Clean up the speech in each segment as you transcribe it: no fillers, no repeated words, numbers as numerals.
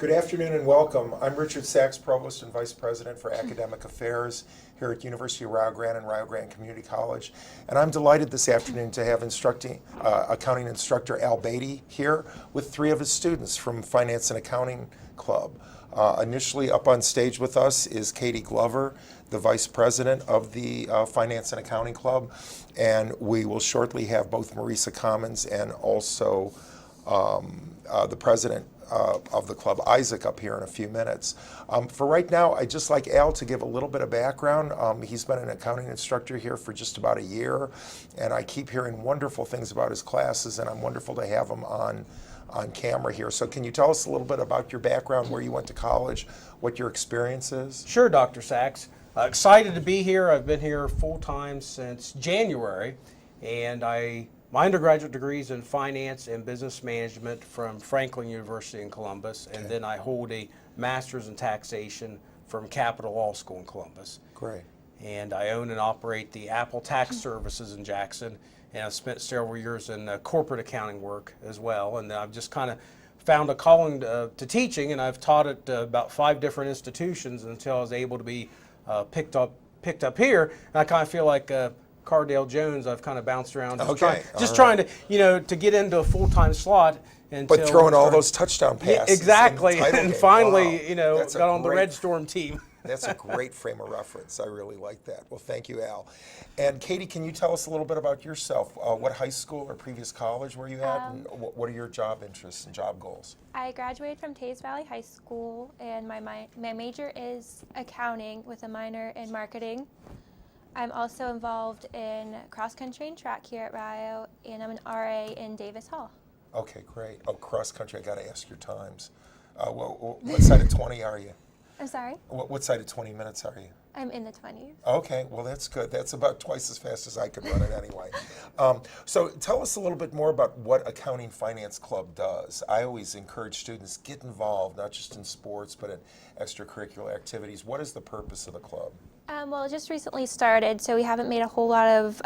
Good afternoon and welcome. I'm Richard Sachs, Provost and Vice President for Academic Affairs here at University of Rio Grande and Rio Grande Community College. And I'm delighted this afternoon to have accounting instructor Al Beatty here with three of his students from Finance and Accounting Club. Initially up on stage with us is Katie Glover, the Vice President of the Finance and Accounting Club. And we will shortly have both Marissa Commons and also the President of the club, Isaac, up here in a few minutes. For right now, I'd just like Al to give a little bit of background. He's been an accounting instructor here for just about a year, and I keep hearing wonderful things about his classes, and I'm wonderful to have him on camera here. So can you tell us a little bit about your background, where you went to college, what your experience is? Sure, Dr. Sachs. Excited to be here. I've been here full-time since January, and my undergraduate degree is in finance and business management from Franklin University in Columbus, and then I hold a master's in taxation from Capital Law School in Columbus. Great. And I own and operate the Apple Tax Services in Jackson, and I've spent several years in corporate accounting work as well, and I've just kind of found a calling to teaching, and I've taught at about 5 different institutions until I was able to be picked up here, and I kind of feel like Cardale Jones. I've kind of bounced around, trying to get into a full-time slot. But throwing all those touchdown passes. Yeah, exactly, and finally, wow. Got on the Red Storm team. That's a great frame of reference. I really like that. Well, thank you, Al. And Katie, can you tell us a little bit about yourself? What high school or previous college were you at, and what are your job interests and job goals? I graduated from Tays Valley High School, and my major is accounting with a minor in marketing. I'm also involved in cross-country and track here at Rio, and I'm an RA in Davis Hall. Okay, great. Oh, cross-country, I got to ask your times. What side of 20 are you? I'm sorry? What side of 20 minutes are you? I'm in the 20s. Okay, well that's good. That's about twice as fast as I could run it anyway. So tell us a little bit more about what Accounting Finance Club does. I always encourage students, get involved, not just in sports, but in extracurricular activities. What is the purpose of the club? Well, it just recently started, so we haven't made a whole lot of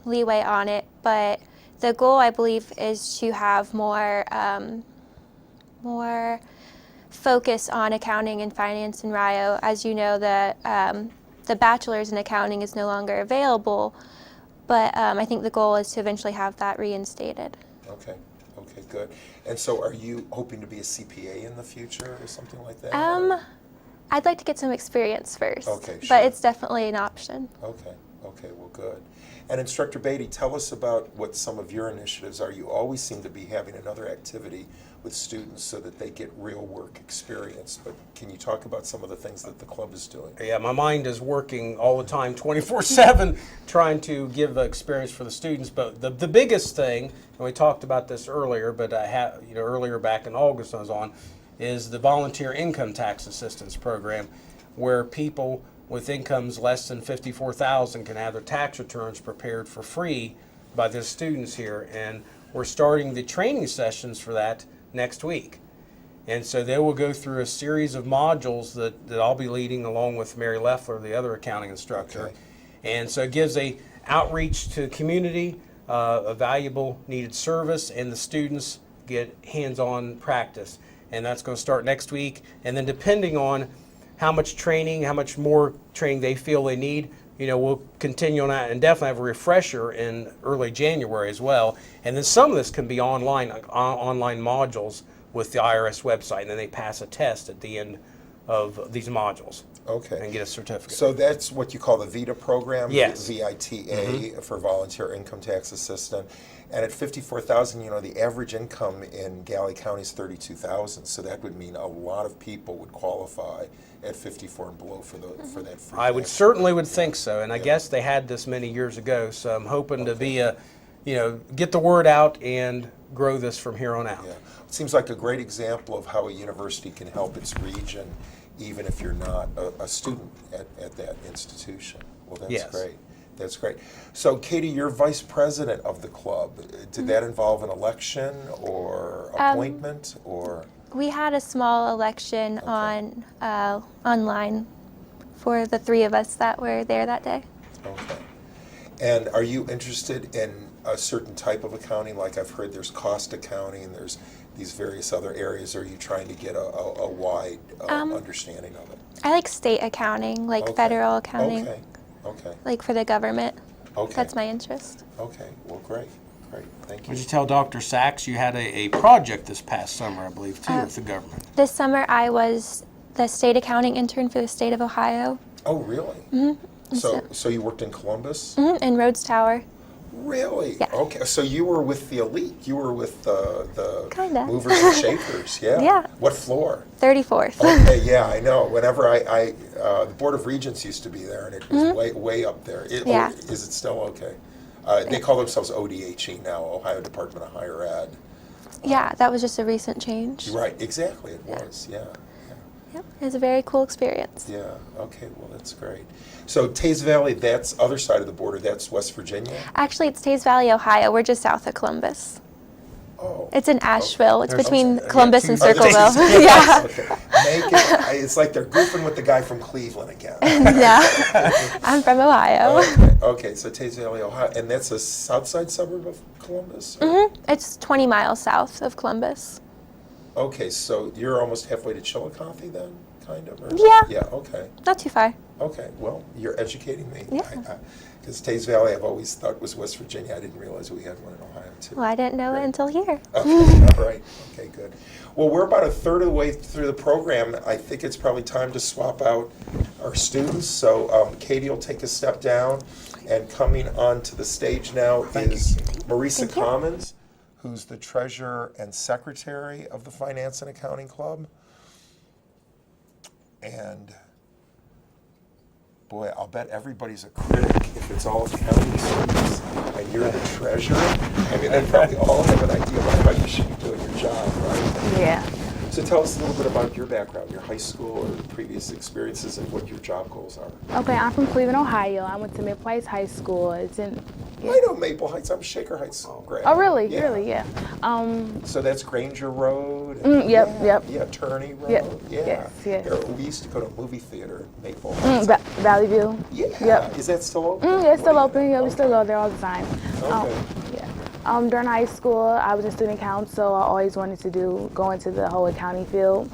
leeway on it, but the goal, I believe, is to have more focus on accounting and finance in Rio. As you know, the bachelor's in accounting is no longer available, but I think the goal is to eventually have that reinstated. Okay, good. And so are you hoping to be a CPA in the future or something like that? I'd like to get some experience first, okay, sure. But it's definitely an option. Okay, well good. And Instructor Beatty, tell us about what some of your initiatives are. You always seem to be having another activity with students so that they get real work experience, but can you talk about some of the things that the club is doing? Yeah, my mind is working all the time, 24/7, trying to give experience for the students, but the biggest thing, and we talked about this earlier, but earlier back in August I was on, is the Volunteer Income Tax Assistance Program, where people with incomes less than $54,000 can have their tax returns prepared for free by the students here, and we're starting the training sessions for that next week. And so they will go through a series of modules that I'll be leading along with Mary Leffler, the other accounting instructor. Okay. And so it gives a outreach to the community, a valuable needed service, and the students get hands-on practice. And that's going to start next week. And then depending on how much training, how much more training they feel they need, we'll continue on that and definitely have a refresher in early January as well. And then some of this can be online modules with the IRS website, and then they pass a test at the end of these modules. Okay. And get a certificate. So that's what you call the VITA program? Yes. VITA for Volunteer Income Tax Assistant. And at $54,000, the average income in Galley County is $32,000. So that would mean a lot of people would qualify at 54 and below for that free. I would certainly think so, and I guess they had this many years ago. So I'm hoping to be get the word out and grow this from here on out. Yeah, it seems like a great example of how a university can help its region, even if you're not a student at that institution. Well, that's great. That's great. So, Katie, you're vice president of the club. Did that involve an election or appointment, or? We had a small election on online for the 3 of us that were there that day. Okay. And are you interested in a certain type of accounting? Like I've heard there's cost accounting, there's these various other areas. Are you trying to get a wide understanding of it? I like state accounting, like Okay. federal accounting, Okay. like for the government. Okay. That's my interest. Okay. Well, great. Thank Would you. you tell Dr. Sachs you had a project this past summer, I believe, too, with the government? This summer, I was the state accounting intern for the state of Ohio. Oh, really? Mm-hmm. So you worked in Columbus? In Rhodes Tower. Really? Yeah. Okay. So you were with the elite. You were with the Kinda. movers and shakers. Yeah. Yeah. What floor? 34th. Okay. Yeah, I know. Whenever the Board of Regents used to be there, and it was way up there. Yeah. Is it still okay? They call themselves ODHE now, Ohio Department of Higher Ed. Yeah, that was just a recent change. Right. Exactly. It was. Yeah. Yep, it was a very cool experience. Yeah. Okay. Well, that's great. So Taze Valley, that's other side of the border. That's West Virginia. Actually, it's Taze Valley, Ohio. We're just south of Columbus. Oh. It's in Asheville. It's There's between also- Columbus yeah, and two- Circleville. Oh, Yeah. Okay. It's like they're goofing with the guy from Cleveland again. No, I'm from Ohio. Okay, so Taze Valley, Ohio, and that's a south side suburb of Columbus? Or- It's 20 miles south of Columbus. Okay, so you're almost halfway to Chillicothe then, kind of? Or? Yeah. Yeah, okay. Not too far. Okay, well, you're educating me. Yeah. Because Taze Valley I've always thought was West Virginia. I didn't realize we had one in Ohio, too. Well, I didn't know it Great. until here. Okay, all right. Okay, good. Well, we're about a third of the way through the program. I think it's probably time to swap out our students. So Katie will take a step down. And coming onto the stage now is Marissa Thank you. Commons, who's the treasurer and secretary of the Finance and Accounting Club. And boy, I'll bet everybody's a critic if it's all accounting students and you're the treasurer. I mean, they probably all have an idea about how you should be doing your job, right? Yeah. So tell us a little bit about your background, your high school or previous experiences, and what your job goals are. Okay, I'm from Cleveland, Ohio. I went to Mid-Place High School. It's in. I know Maple Heights. I'm Shaker Heights grad. Oh, really? Yeah. Really? Yeah. So that's Granger Road. Yep, yeah, yep. Yeah, Turney Road. Yep, Yeah. yes, yes. There- we used to go to a movie theater in Maple Heights. Valley View. Yeah. Yep. Is that still open? Yeah, it's still open. Yeah, we still go there all the time. Okay. Yeah. During high school, I was in student council. I always wanted to go into the whole accounting field.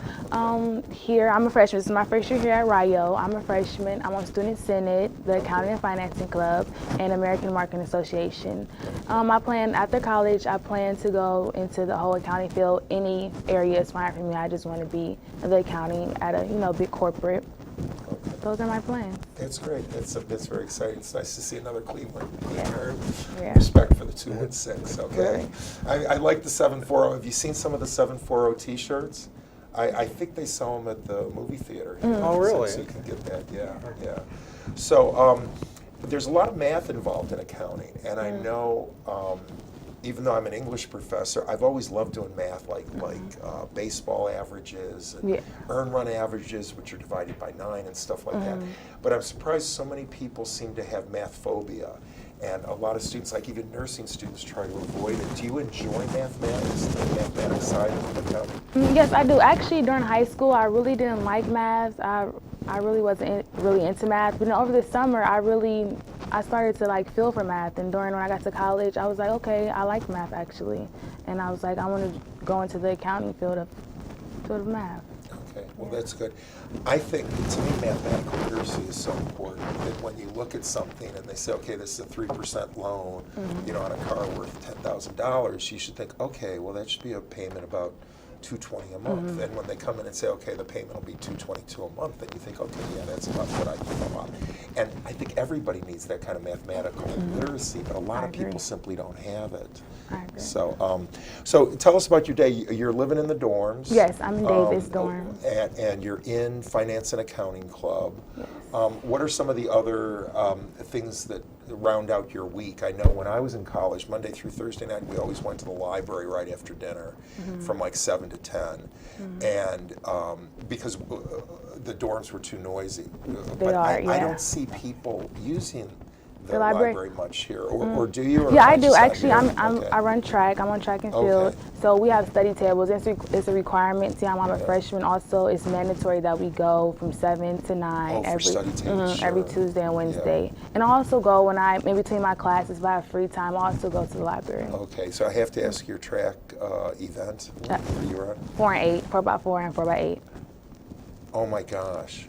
Here, I'm a freshman. This is my first year here at Rio. I'm a freshman. I'm on Student Senate, the Accounting and Financing Club, and American Marketing Association. After college, I plan to go into the whole accounting field. Any area is fine for me. I just want to be in the accounting at a big corporate. Those are my plans. That's great. That's very exciting. It's nice to see another Cleveland. Yeah. Respect for the 216. Okay. Really? I like the 740. Have you seen some of the 740 T-shirts? I think they sell them at the movie theater. Here. Oh, really? So you can get that. Yeah. So there's a lot of math involved in accounting, and I know. Even though I'm an English professor, I've always loved doing math, like baseball averages and earn run averages, which are divided by 9 and stuff like that. But I'm surprised so many people seem to have math phobia. And a lot of students, like even nursing students, try to avoid it. Do you enjoy mathematics, the mathematics side of accounting? Yes, I do. Actually, during high school, I really didn't like math. I really wasn't really into math. But then over the summer, I started to feel for math. And when I got to college, I was like, okay, I like math actually. And I was like, I want to go into the accounting field of math. Okay, well that's good. I think, to me, mathematical literacy is so important that when you look at something and they say, okay, this is a 3% loan, on a car worth $10,000, you should think, okay, well that should be a payment about $220 a month. And when they come in and say, okay, the payment will be $222 a month, then you think, okay, yeah, that's about what I thought. And I think everybody needs that kind of mathematical literacy, but a lot of people simply don't have it. I agree. So tell us about your day. You're living in the dorms. Yes, I'm in Davis dorm. And you're in Finance and Accounting Club. Yes. What are some of the other things that round out your week? I know when I was in college, Monday through Thursday night, we always went to the library right after dinner from 7 to 10. And because the dorms were too noisy. They are, I yeah. don't see people using the library? library much here, or do you? Or Yeah, I just do. not Actually, here? Okay. I run track. I'm on track and field. Okay. So we have study tables. It's a requirement. See, I'm a freshman. Also, it's mandatory that we go from 7 to 9 Oh, for every study tables, every sure. Tuesday and Wednesday. And I also go when I in between my classes, if I have free time, I also go to the library. Okay, so I have to ask your track event. What you run? 4 and 8, 4x4 and 4x8. Oh my gosh.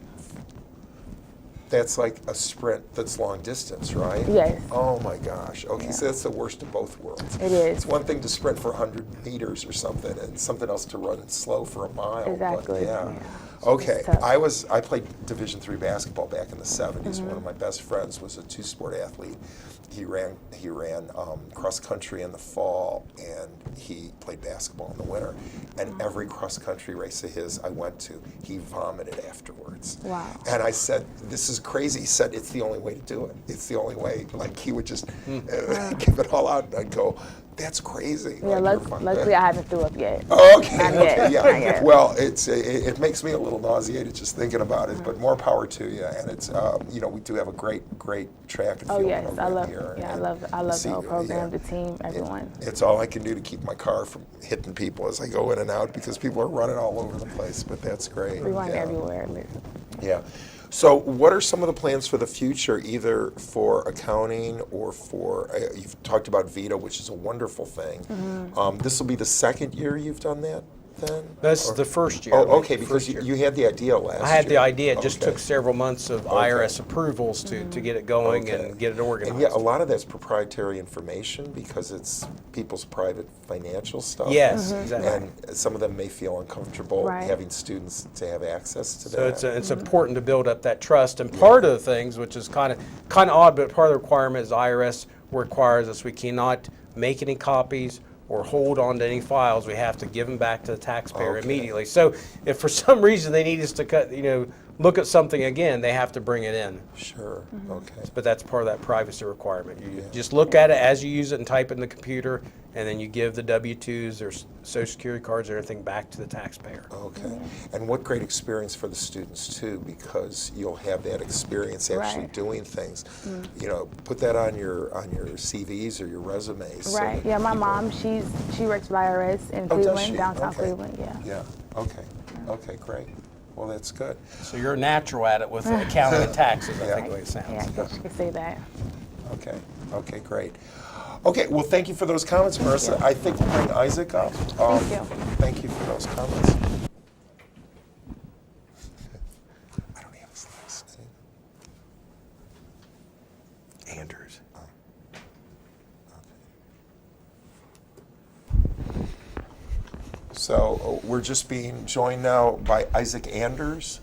That's like a sprint that's long distance, right? Yes. Oh my gosh. Okay, so that's the worst of both worlds. It is. It's one thing to sprint for 100 meters or something, and something else to run slow for a mile. but Exactly. yeah. Yeah. Okay. It's tough. I played Division III basketball back in the 70s. One of my best friends was a two-sport athlete. He ran cross country in the fall, and he played basketball in the winter. And every cross country race of his I went to, he vomited afterwards. Wow. And I said, "This is crazy." He said, "It's the only way to do it. It's the only way." Like he would just give it all out, and I'd go, "That's crazy." Yeah, Like, you're luckily I haven't threw up yet. Oh, okay. Not Okay. yet, Yeah. not yet. Well, it makes me a little nauseated just thinking about it, but more power to you. And it's we do have a great track and Oh field yes, I program love. here. Yeah, and I love see, the whole program, yeah. the team, everyone. It's all I can do to keep my car from hitting people as I go in and out because people are running all over the place. But that's great. We run yeah. everywhere. Yeah. So, what are some of the plans for the future, either for accounting or for, you've talked about VETA, which is a wonderful thing. This will be the second year you've done that, then? That's the first year. Oh, okay, because First year. you had the idea last year. I had the idea. It just Okay. took several months of IRS approvals to get it going Okay. and get it organized. And yeah, a lot of that's proprietary information because it's people's private financial stuff. Yes, exactly. And some of them may feel uncomfortable Right. having students to have access to So that. it's important to build up that trust. And part of the things, which is kind of odd, but part of the requirement is IRS requires us we cannot make any copies or hold on to any files. We have to give them back to the taxpayer Okay. immediately. So if for some reason they need us to look at something again, they have to bring it in. Sure, okay. But that's part of that privacy requirement. You just look at it as you use it and type it in the computer, and then you give the W-2s or Social Security cards or everything back to the taxpayer. Okay, and what great experience for the students too, because you'll have that experience actually Right. doing things. Put that on your CVs or your resumes. so Right. that Yeah, my people- mom, she works for IRS in Oh, does Cleveland, she? downtown Okay. Cleveland. Yeah. Yeah. Okay. Okay. Great. Well, that's good. So you're natural at it with accounting and taxes, I Yeah. think the way it sounds. Yeah, I guess you could say that. Okay. Okay. Great. Okay. Well, thank you for those comments, Marissa. I think we'll bring Isaac up. Thank you. Thank you for those comments. I don't have his last name. Anders. So we're just being joined now by Isaac Anders,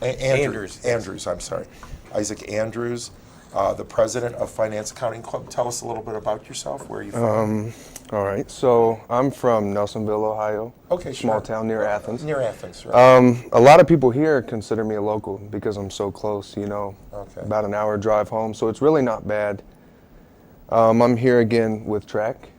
Andrews. I'm sorry, Isaac Andrews, the president of Finance Accounting Club. Tell us a little bit about yourself. Where are you from? All right, so I'm from Nelsonville, Ohio. Okay, Small sure. town near Athens. Near Athens, right? A lot of people here consider me a local because I'm so close, Okay. about an hour drive home, so it's really not bad. I'm here again with track.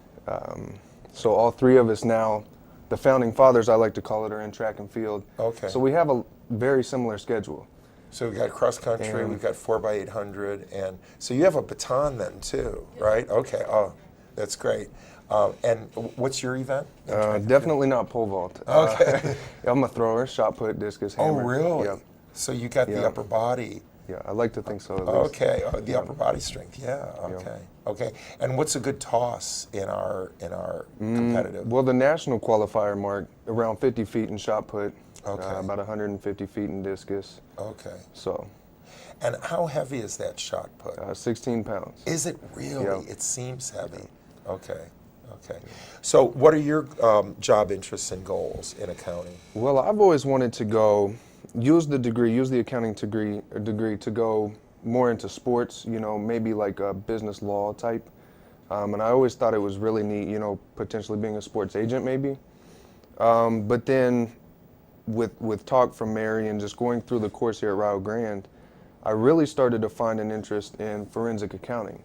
So all three of us now, the founding fathers, I like to call it, are in track and field. Okay. So we have a very similar schedule. So we've got cross country, And- we've got 4x800, and so you have a baton then too, right? Okay. Oh, that's great. And what's your event? Definitely not pole vault. Okay. I'm a thrower, shot put, discus, Oh, hammer. really? Yep. So you got the Yeah. upper body. Yeah, I like to think so. At least. Okay, the upper body strength. Yeah. Okay. Okay. And what's a good toss in our competitive? Well, the national qualifier mark around 50 feet in shot put, Okay. about 150 feet in discus. Okay. So, And how heavy is that shot put? 16 pounds. Is it really? Yeah. It seems heavy. Okay. Okay. So, what are your job interests and goals in accounting? Well, I've always wanted to use the accounting degree to go more into sports, maybe like a business law type. And I always thought it was really neat, potentially being a sports agent maybe. But then with talk from Mary and just going through the course here at Rio Grande, I really started to find an interest in forensic accounting.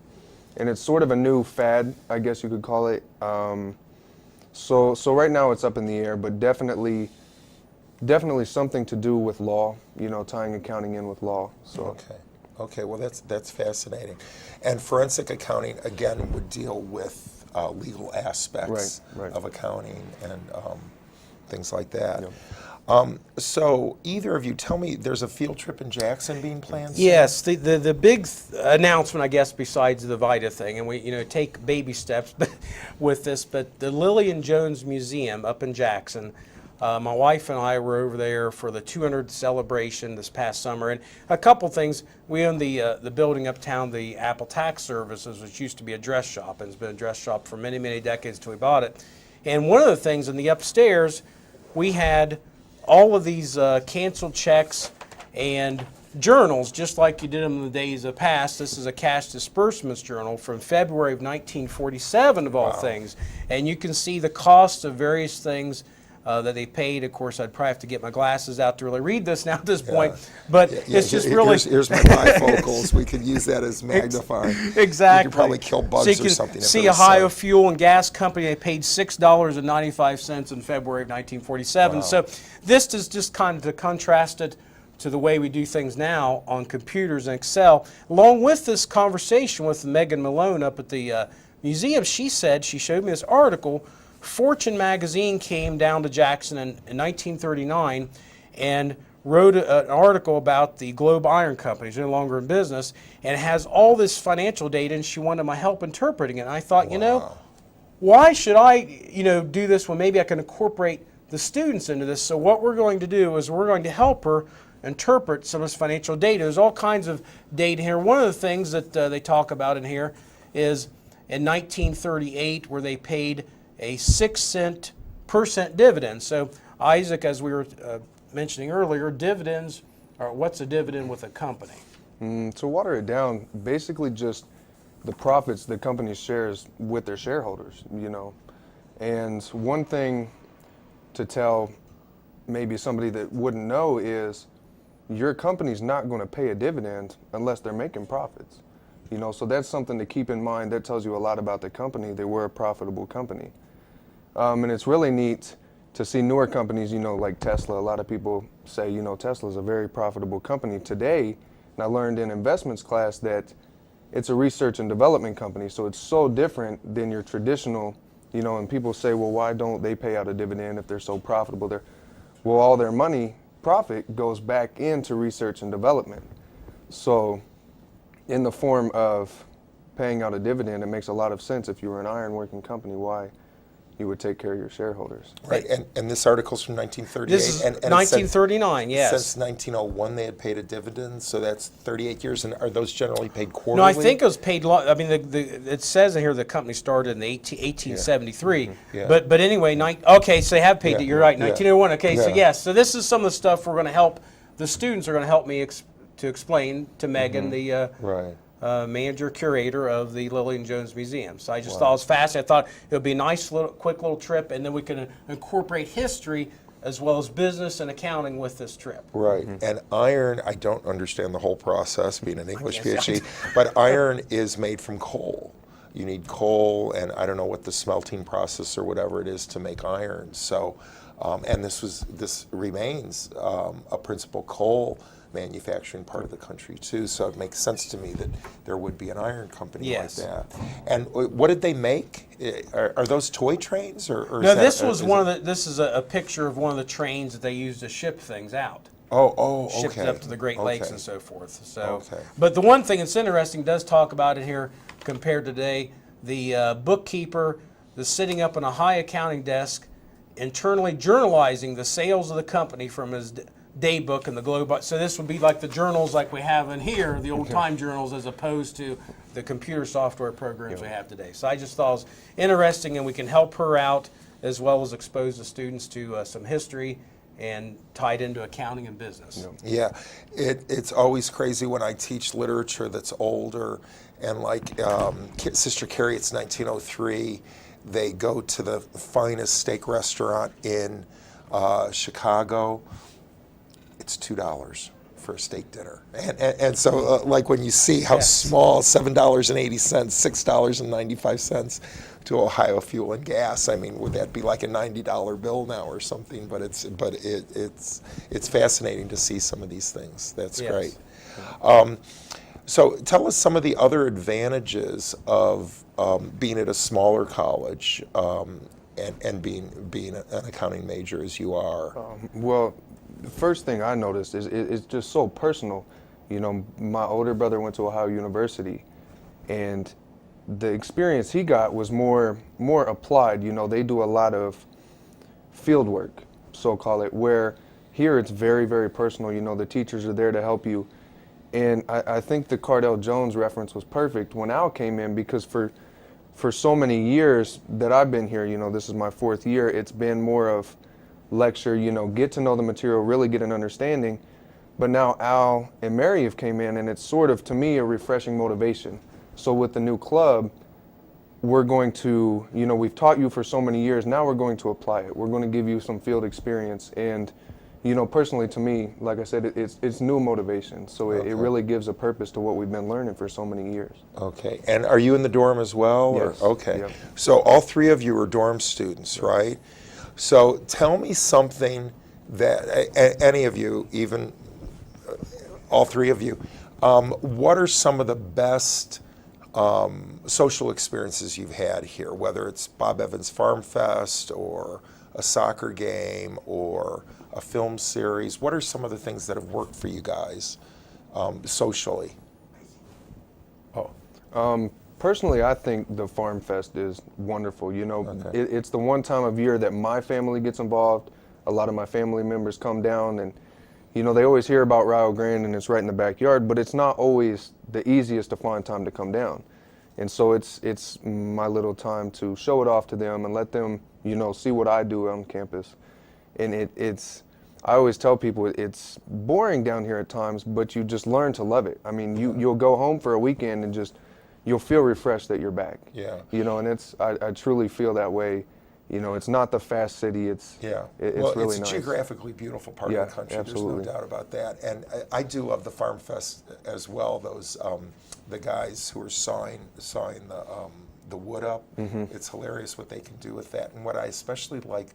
And it's sort of a new fad, I guess you could call it. So right now it's up in the air, but definitely something to do with law, tying accounting in with law. So Okay. Okay, well that's fascinating. And forensic accounting again would deal with legal aspects Right. of accounting and things like that. Yep. So either of you, tell me, there's a field trip in Jackson being planned soon? Yes, the big announcement, I guess, besides the VITA thing, and we take baby steps with this, but the Lillian Jones Museum up in Jackson. My wife and I were over there for the 200th celebration this past summer, and a couple things. We own the building uptown, the Apple Tax Services, which used to be a dress shop, and it's been a dress shop for many, many decades until we bought it. And one of the things in the upstairs, we had all of these canceled checks and journals, just like you did them in the days of past. This is a cash disbursements journal from February of 1947, of all things. And you can see the cost of various things that they paid. Of course, I'd probably have to get my glasses out to really read this now at this point. But it's just really... Here's my bifocals. We could use that as magnifying. Exactly. You could probably kill bugs so you or can something. See Ohio Fuel and Gas Company, they paid $6.95 in February of 1947. Wow. So this is just kind of to contrast it to the way we do things now on computers and Excel. Along with this conversation with Megan Malone up at the museum, she showed me this article. Fortune magazine came down to Jackson in 1939 and wrote an article about the Globe Iron Company. It's no longer in business, and it has all this financial data, and she wanted my help interpreting it. And I thought, why should I, do this when maybe I can incorporate the students into this? So what we're going to do is we're going to help her interpret some of this financial data. There's all kinds of data here. One of the things that they talk about in here is in 1938 where they paid a 6% dividend. So Isaac, as we were mentioning earlier, dividends are, what's a dividend with a company? To water it down, basically just the profits the company shares with their shareholders, And one thing to tell maybe somebody that wouldn't know is your company's not going to pay a dividend unless they're making profits. So that's something to keep in mind. That tells you a lot about the company. They were a profitable company. And it's really neat to see newer companies, like Tesla. A lot of people say, Tesla's a very profitable company today. And I learned in investments class that it's a research and development company. So it's so different than your traditional, and people say, well, why don't they pay out a dividend if they're so profitable? Well, all their profit goes back into research and development. So in the form of paying out a dividend, it makes a lot of sense if you were an ironworking company, why you would take care of your shareholders. Right, and this article's from 1938. This is and 1939, yes. Since 1901, they had paid a dividend, so that's 38 years. And are those generally paid quarterly? No, I think it was paid. It says in here the company started in 1873. Yeah. But anyway, okay, so they have paid it. You're right, 1901. Okay, so Yeah. yes, so this is some of the stuff we're going to help. The students are going to help me to explain to Megan, the Right. manager curator of the Lillian Jones Museum. So I just thought it was fascinating. I thought it would be a nice quick little trip, and then we can incorporate history as well as business and accounting with this trip. Right, and iron, I don't understand the whole process, being an English PhD, but iron is made from coal. You need coal, and I don't know what the smelting process or whatever it is to make iron. So, and this remains a principal coal manufacturing part of the country too, so it makes sense to me that there would be an iron company like that. And what did they make? Are those toy trains or no? This was This is a picture of one of the trains that they used to ship things out. Shipped it up to the Great Lakes and so forth. So, but the one thing that's interesting does talk about it here compared to today. The bookkeeper is sitting up on a high accounting desk, internally journalizing the sales of the company from his day book in the Globe. So this would be like the journals like we have in here, the old time journals, as opposed to the computer software programs we have today. So I just thought it was interesting, and we can help her out as well as expose the students to some history and tie it into accounting and business. Yeah, it's always crazy when I teach literature that's older, and like Sister Carrie, it's 1903, they go to the finest steak restaurant in Chicago. It's $2 for a steak dinner, and so like when you see how small $7.80, $6.95 to Ohio Fuel and Gas, I mean, would that be like a $90 bill now or something? But it's fascinating to see some of these things. That's great. So tell us some of the other advantages of being at a smaller college and being an accounting major as you are. Well, the first thing I noticed is it's just so personal. You know, my older brother went to Ohio University, and the experience he got was more applied. You know, they do a lot of field work, so call it, where here it's very, very personal. You know, the teachers are there to help you. And I think the Cardell Jones reference was perfect when Al came in, because for so many years that I've been here, you know, this is my 4th year, it's been more of lecture, you know, get to know the material, really get an understanding. But now Al and Mary have came in, and it's sort of, to me, a refreshing motivation. So with the new club, we're going to, you know, we've taught you for so many years, now we're going to apply it. We're going to give you some field experience. And, you know, personally to me, like I said, it's new motivation. So it really gives a purpose to what we've been learning for so many years. Okay. And are you in the dorm as well? Yes. Or? Okay. Yep. So all 3 of you are dorm students, right? So tell me something that any of you, even all 3 of you, what are some of the best social experiences you've had here, whether it's Bob Evans Farm Fest or a soccer game or a film series? What are some of the things that have worked for you guys socially? Personally, I think the Farm Fest is wonderful. You know, it's the one time of year that my family gets involved. A lot of my family members come down, and, you know, they always hear about Rio Grande and it's right in the backyard, but it's not always the easiest to find time to come down. And so it's my little time to show it off to them and let them, you know, see what I do on campus. And it's I always tell people it's boring down here at times, but you just learn to love it. I mean, you'll go home for a weekend and just, you'll feel refreshed that you're back. Yeah. You know, and I truly feel that way. You know, it's not the fast city. It's well, really it's a nice. geographically beautiful part of the country. Absolutely. There's no doubt about that. And I do love the Farm Fest as well. Those the guys who are sawing the wood up. It's hilarious what they can do with that. And what I especially like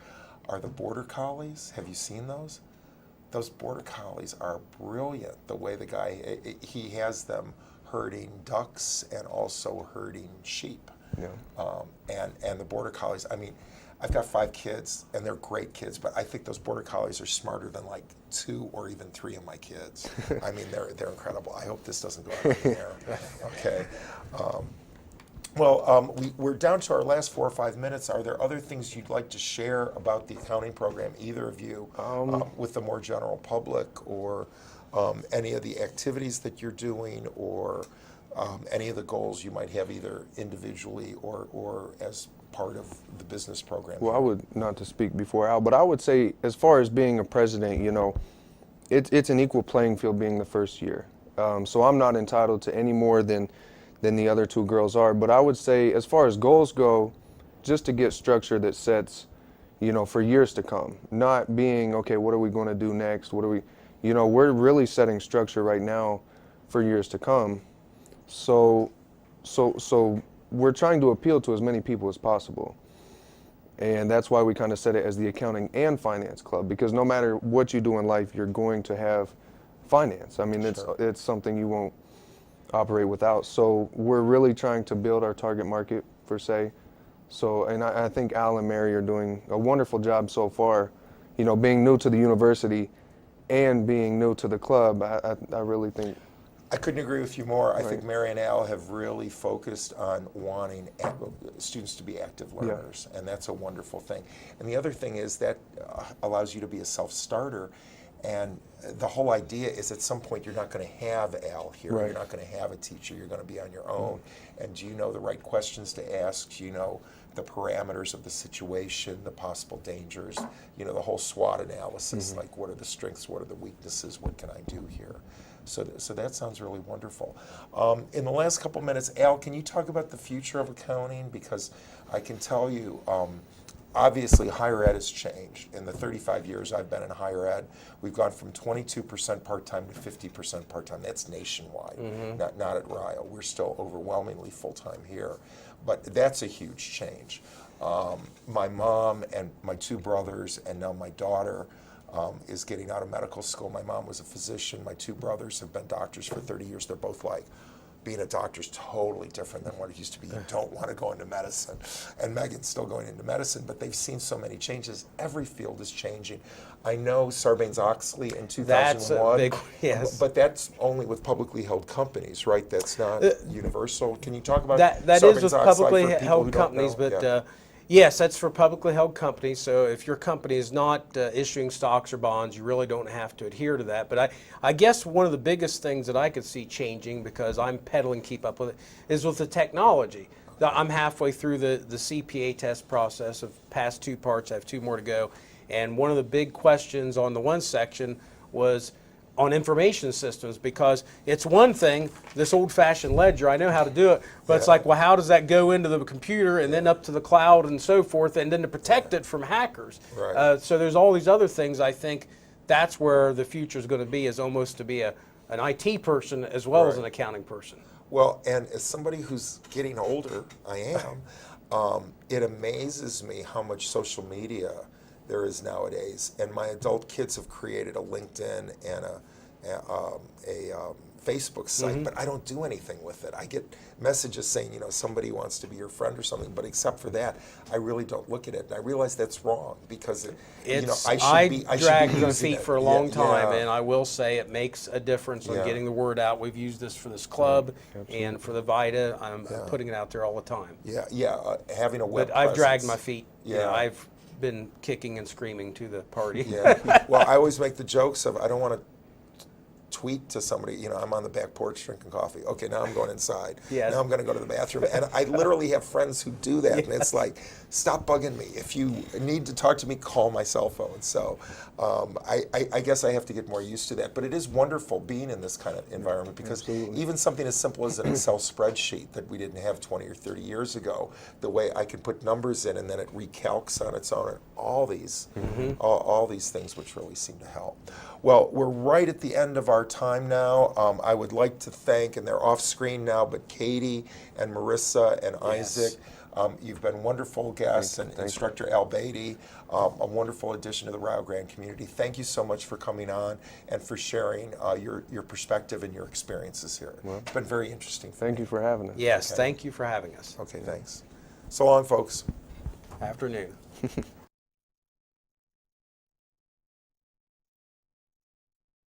are the border collies. Have you seen those? Those border collies are brilliant. The way the guy he has them herding ducks and also herding sheep. Yeah. And the border collies. I mean, I've got 5 kids, and they're great kids, but I think those border collies are smarter than like 2 or even 3 of my kids. I mean, they're incredible. I hope this doesn't go out in the air. Okay. We're down to our last 4 or 5 minutes. Are there other things you'd like to share about the accounting program, either of you, with the more general public, or any of the activities that you're doing, or any of the goals you might have either individually or as part of the business program? Well, I would, not to speak before Al, but I would say, as far as being a president, you know, it's an equal playing field being the first year. So I'm not entitled to any more than the other 2 girls are. But I would say, as far as goals go, just to get structure that sets, you know, for years to come. Not being, okay, what are we going to do next? What are we, you know, we're really setting structure right now for years to come. So we're trying to appeal to as many people as possible. And that's why we kind of set it as the accounting and finance club, because no matter what you do in life, you're going to have finance. I mean, it's something you won't operate without. So we're really trying to build our target market, per se. So, and I think Al and Mary are doing a wonderful job so far, you know, being new to the university and being new to the club. I really think. I couldn't agree with you more. I think Mary and Al have really focused on wanting students to be active learners, and that's a wonderful thing. And the other thing is that allows you to be a self-starter, and the whole idea is at some point you're not going to have Al here. You're not going to have a teacher. You're going to be on your own. And do you know the right questions to ask? Do you know the parameters of the situation, the possible dangers, you know, the whole SWOT analysis, like what are the strengths, what are the weaknesses, what can I do here? So that sounds really wonderful. In the last couple minutes, Al, can you talk about the future of accounting? Because I can tell you, obviously higher ed has changed. In the 35 years I've been in higher ed, we've gone from 22% part-time to 50% part-time. That's nationwide, not at Rio. We're still overwhelmingly full-time here. But that's a huge change. My mom and my 2 brothers and now my daughter is getting out of medical school. My mom was a physician. My two brothers have been doctors for 30 years. They're both like, being a doctor is totally different than what it used to be. You don't want to go into medicine. And Megan's still going into medicine, but they've seen so many changes. Every field is changing. I know Sarbanes-Oxley in 2001. That's a big one, yes. But that's only with publicly held companies, right? That's not universal. Can you talk about That is with Sarbanes-Oxley publicly for people held who don't companies, know? but Yeah. yes, that's for publicly held companies. So if your company is not issuing stocks or bonds, you really don't have to adhere to that. But I guess one of the biggest things that I could see changing, because I'm peddling keep up with it, is with the technology. I'm halfway through the CPA test process. I've passed 2 parts. I have 2 more to go. And one of the big questions on the one section was on information systems, because it's one thing, this old-fashioned ledger, I know how to do it, but it's like, well, how does that go into the computer and then up to the cloud and so forth, and then to protect it from hackers? Right. So there's all these other things. I think that's where the future is going to be, is almost to be an IT person as well as Right. an accounting person. Well, and as somebody who's getting older, I am, it amazes me how much social media there is nowadays. And my adult kids have created a LinkedIn and a Facebook site, but I don't do anything with it. I get messages saying, you know, somebody wants to be your friend or something, but except for that, I really don't look at it. And I realize that's wrong, because I dragged should be my using feet it. for a long time, Yeah. and I will say it makes a difference on Yeah. getting the word out. We've used this for this club and for the VITA. I'm putting it out there all the time. Having a web But I've dragged presence. my feet. You know, Yeah. I've been kicking and screaming to the party. Yeah. Well, I always make the jokes of, I don't want to tweet to somebody, you know, I'm on the back porch drinking coffee. Okay, now I'm going inside. Yes. Now I'm going to go to the bathroom. And I literally have friends who do that. And it's like, stop bugging me. If you need to talk to me, call my cell phone. So I guess I have to get more used to that. But it is wonderful being in this kind of environment, because even something as simple as an Excel spreadsheet that we didn't have 20 or 30 years ago, the way I can put numbers in and then it recalcs on its own, and all these things which really seem to help. Well, we're right at the end of our time now. I would like to thank, and they're off screen now, but Katie and Marissa and Isaac. You've been wonderful guests, and Instructor Beatty, a wonderful addition to the Rio Grande community. Thank you so much for coming on and for sharing your perspective and your experiences here. It's been very interesting. Thank you for having us. Yes, Okay. thank you for having us. Okay, thanks. So long, folks. Afternoon.